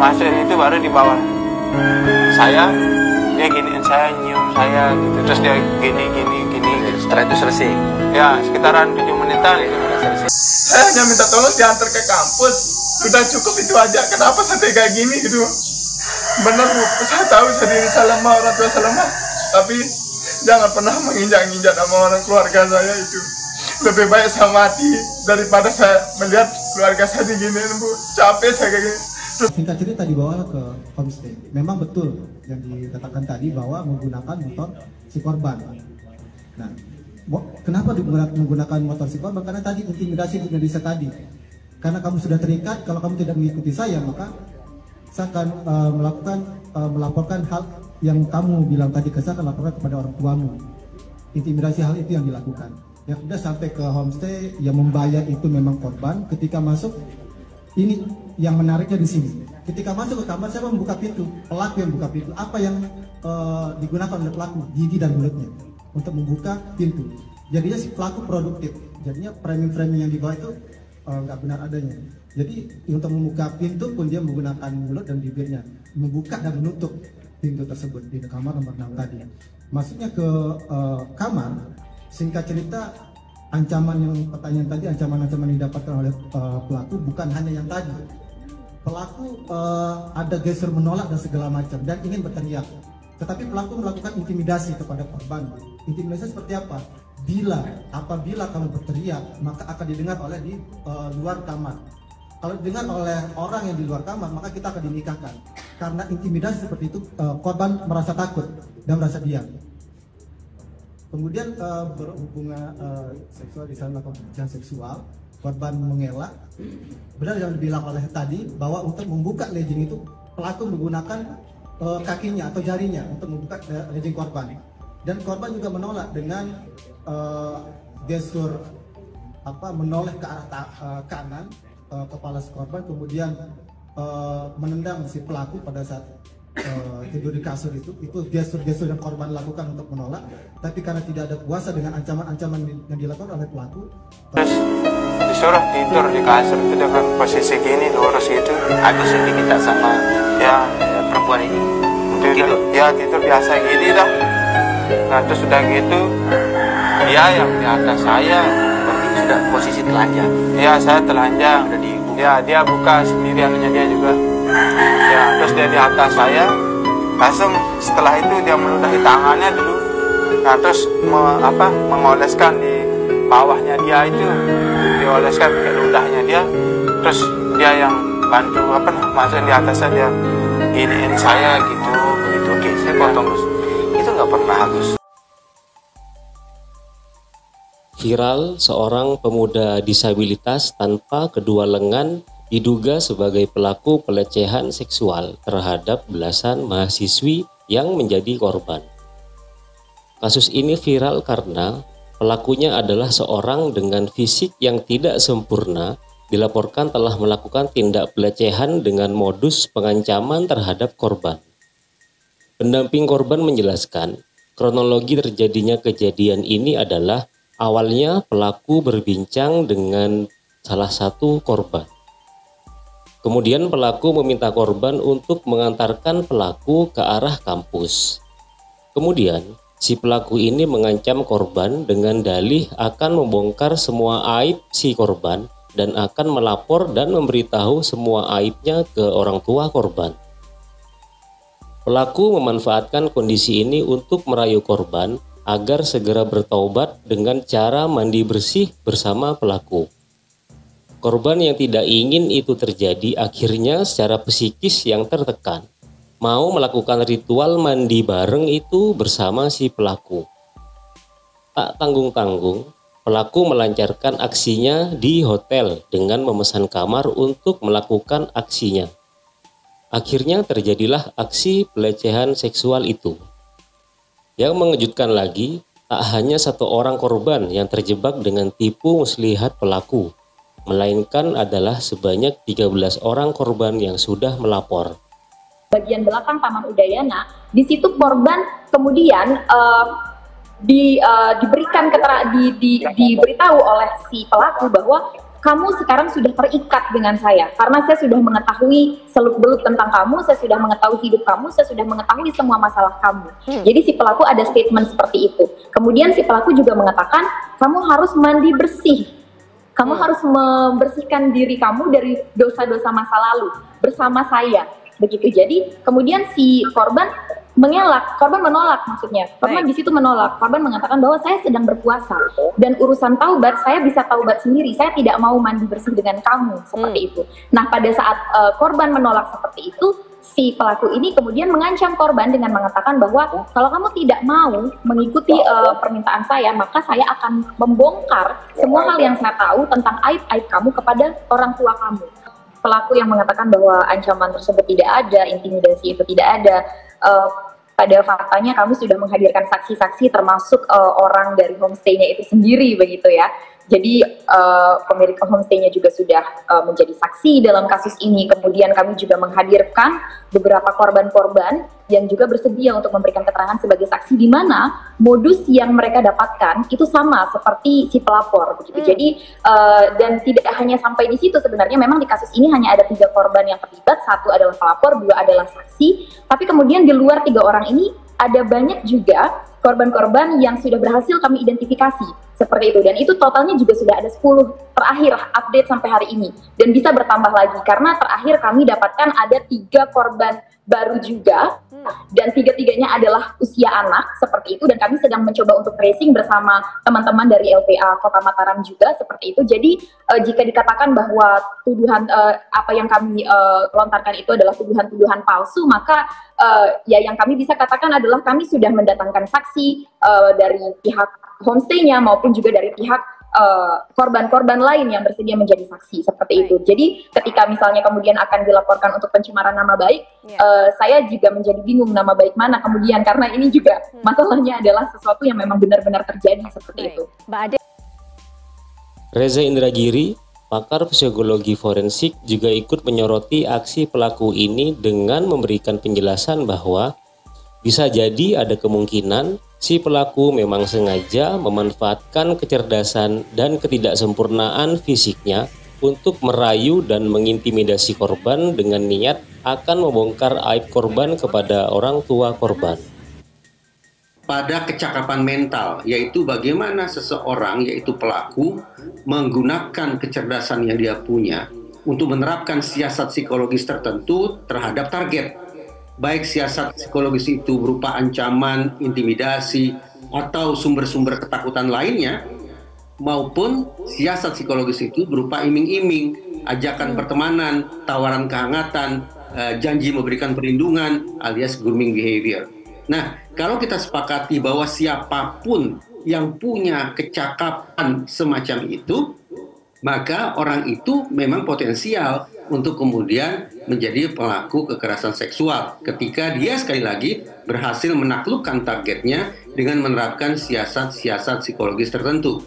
masukin itu baru di bawah saya, dia giniin saya, nyium saya gitu, terus dia gini Setelah itu selesai. ya sekitaran 7 menitan itu selesai. Saya hanya minta tolong diantar ke kampus, sudah cukup itu aja. Kenapa sampai kayak gini gitu? Benar Bu, saya tahu saya lemah, orang tua saya lemah, tapi jangan pernah menginjak-injak sama orang keluarga saya itu. Lebih baik saya mati daripada saya melihat keluarga saya diginiin Bu. Capek saya kayak gini. Singkat cerita dibawa ke homestay. Memang betul yang dikatakan tadi bahwa menggunakan motor si korban. Nah, kenapa menggunakan motor si korban? Karena tadi intimidasi tadi. Karena kamu sudah terikat, kalau kamu tidak mengikuti saya, maka saya akan melaporkan hal yang kamu bilang tadi, saya akan laporkan kepada orang tuamu. Intimidasi hal itu yang dilakukan. Yang sudah sampai ke homestay, yang membayar itu memang korban. Ketika masuk, ini yang menariknya di sini. Ketika masuk ke kamar, siapa membuka pintu? Pelaku yang buka pintu. Apa yang digunakan oleh pelaku? Gigi dan mulutnya untuk membuka pintu. Jadinya si pelaku produktif. Jadinya framing-framing yang dibawa itu nggak benar adanya. Jadi untuk membuka pintu pun dia menggunakan mulut dan bibirnya, membuka dan menutup pintu tersebut di kamar nomor 6 tadi. Masuknya ke kamar, singkat cerita pertanyaan tadi, ancaman-ancaman yang didapatkan oleh pelaku bukan hanya yang tadi. Pelaku ada gestur menolak dan segala macam dan ingin berteriak. Tetapi pelaku melakukan intimidasi kepada korban. Intimidasi seperti apa? Apabila kamu berteriak, maka akan didengar oleh di luar kamar. Kalau didengar oleh orang yang di luar kamar, maka kita akan dinikahkan. Karena intimidasi seperti itu, korban merasa takut dan merasa diam. Kemudian berhubungan seksual, di sana melakukan pelecehan seksual, korban mengelak. Benar yang dibilang oleh tadi bahwa untuk membuka legging itu pelaku menggunakan kakinya atau jarinya untuk membuka legging korban. Dan korban juga menolak dengan gestur menoleh ke arah kanan kepala si korban, kemudian menendang si pelaku pada saat tidur di kasur itu gestur-gestur yang korban lakukan untuk menolak. Tapi karena tidak ada kuasa dengan ancaman-ancaman yang dilakukan oleh pelaku, terus disuruh tidur di kasur itu dengan posisi gini lurus gitu. Ada sedikit tak sama Ya perempuan ini. tidur biasa gini dah. Nah terus udah gitu dia yang di atas saya. Berarti sudah posisi telanjang. Ya saya telanjang. Sudah dibuka. Ya dia buka sendiri anunya dia juga. Ya terus dia di atas saya. Langsung setelah itu dia meludahi tangannya dulu. Nah terus mengoleskan di bawahnya dia itu, dioleskan ke ludahnya dia. Terus dia yang bantu masuk di atasnya, dia giniin saya gitu. Gitu. Oke, saya potong Gus. Itu nggak pernah Gus. Viral, seorang pemuda disabilitas tanpa kedua lengan diduga sebagai pelaku pelecehan seksual terhadap belasan mahasiswi yang menjadi korban. Kasus ini viral karena pelakunya adalah seorang dengan fisik yang tidak sempurna, dilaporkan telah melakukan tindak pelecehan dengan modus pengancaman terhadap korban. Pendamping korban menjelaskan, kronologi terjadinya kejadian ini adalah awalnya pelaku berbincang dengan salah satu korban. Kemudian pelaku meminta korban untuk mengantarkan pelaku ke arah kampus. Kemudian si pelaku ini mengancam korban dengan dalih akan membongkar semua aib si korban dan akan melapor dan memberitahu semua aibnya ke orang tua korban. Pelaku memanfaatkan kondisi ini untuk merayu korban agar segera bertaubat dengan cara mandi bersih bersama pelaku. Korban yang tidak ingin itu terjadi akhirnya secara psikis yang tertekan, mau melakukan ritual mandi bareng itu bersama si pelaku. Tak tanggung-tanggung, pelaku melancarkan aksinya di hotel dengan memesan kamar untuk melakukan aksinya. Akhirnya terjadilah aksi pelecehan seksual itu. Yang mengejutkan lagi, tak hanya satu orang korban yang terjebak dengan tipu muslihat pelaku, melainkan adalah sebanyak 13 orang korban yang sudah melapor. Bagian belakang Taman Udayana, di situ korban kemudian diberitahu oleh si pelaku bahwa kamu sekarang sudah terikat dengan saya karena saya sudah mengetahui seluk-beluk tentang kamu, saya sudah mengetahui hidup kamu, saya sudah mengetahui semua masalah kamu. Jadi si pelaku ada statement seperti itu. Kemudian si pelaku juga mengatakan, kamu harus mandi bersih. Kamu harus membersihkan diri kamu dari dosa-dosa masa lalu bersama saya. Begitu. Jadi kemudian si korban menolak maksudnya. Korban di situ menolak. Korban mengatakan bahwa saya sedang berpuasa dan urusan taubat saya bisa taubat sendiri. Saya tidak mau mandi bersih dengan kamu seperti itu. Nah, pada saat korban menolak seperti itu, si pelaku ini kemudian mengancam korban dengan mengatakan bahwa kalau kamu tidak mau mengikuti permintaan saya, maka saya akan membongkar semua hal yang saya tahu tentang aib-aib kamu kepada orang tua kamu. Pelaku yang mengatakan bahwa ancaman tersebut tidak ada, intimidasi itu tidak ada. Pada faktanya kami sudah menghadirkan saksi-saksi termasuk orang dari homestay-nya itu sendiri begitu ya. Jadi pemilik homestay-nya juga sudah menjadi saksi dalam kasus ini. Kemudian kami juga menghadirkan beberapa korban-korban yang juga bersedia untuk memberikan keterangan sebagai saksi, di mana modus yang mereka dapatkan itu sama seperti si pelapor begitu. Jadi dan tidak hanya sampai di situ, sebenarnya memang di kasus ini hanya ada 3 korban yang terlibat, 1 adalah pelapor, 2 adalah saksi. Tapi kemudian di luar 3 orang ini ada banyak juga korban-korban yang sudah berhasil kami identifikasi seperti itu, dan itu totalnya juga sudah ada 10 terakhir update sampai hari ini, dan bisa bertambah lagi karena terakhir kami dapatkan ada 3 korban baru juga, dan 3-tiganya adalah usia anak seperti itu, dan kami sedang mencoba untuk tracing bersama teman-teman dari LPA Kota Mataram juga seperti itu. Jadi jika dikatakan bahwa tuduhan apa yang kami lontarkan itu adalah tuduhan-tuduhan palsu, maka ya yang kami bisa katakan adalah kami sudah mendatangkan saksi dari pihak homestay-nya maupun juga dari pihak korban-korban lain yang bersedia menjadi saksi seperti itu. Jadi ketika misalnya kemudian akan dilaporkan untuk pencemaran nama baik, saya juga menjadi bingung nama baik mana kemudian, karena ini juga masalahnya adalah sesuatu yang memang benar-benar terjadi seperti itu. Mbak Ade. Reza Indragiri, pakar psikologi forensik, juga ikut menyoroti aksi pelaku ini dengan memberikan penjelasan bahwa bisa jadi ada kemungkinan si pelaku memang sengaja memanfaatkan kecerdasan dan ketidaksempurnaan fisiknya untuk merayu dan mengintimidasi korban dengan niat akan membongkar aib korban kepada orang tua korban. Pada kecakapan mental, yaitu bagaimana seseorang, yaitu pelaku, menggunakan kecerdasan yang dia punya untuk menerapkan siasat psikologis tertentu terhadap target. Baik siasat psikologis itu berupa ancaman, intimidasi, atau sumber-sumber ketakutan lainnya, maupun siasat psikologis itu berupa iming-iming, ajakan pertemanan, tawaran kehangatan, janji memberikan perlindungan, alias grooming behavior. Nah, kalau kita sepakati bahwa siapapun yang punya kecakapan semacam itu, maka orang itu memang potensial untuk kemudian menjadi pelaku kekerasan seksual ketika dia sekali lagi berhasil menaklukkan targetnya dengan menerapkan siasat-siasat psikologis tertentu.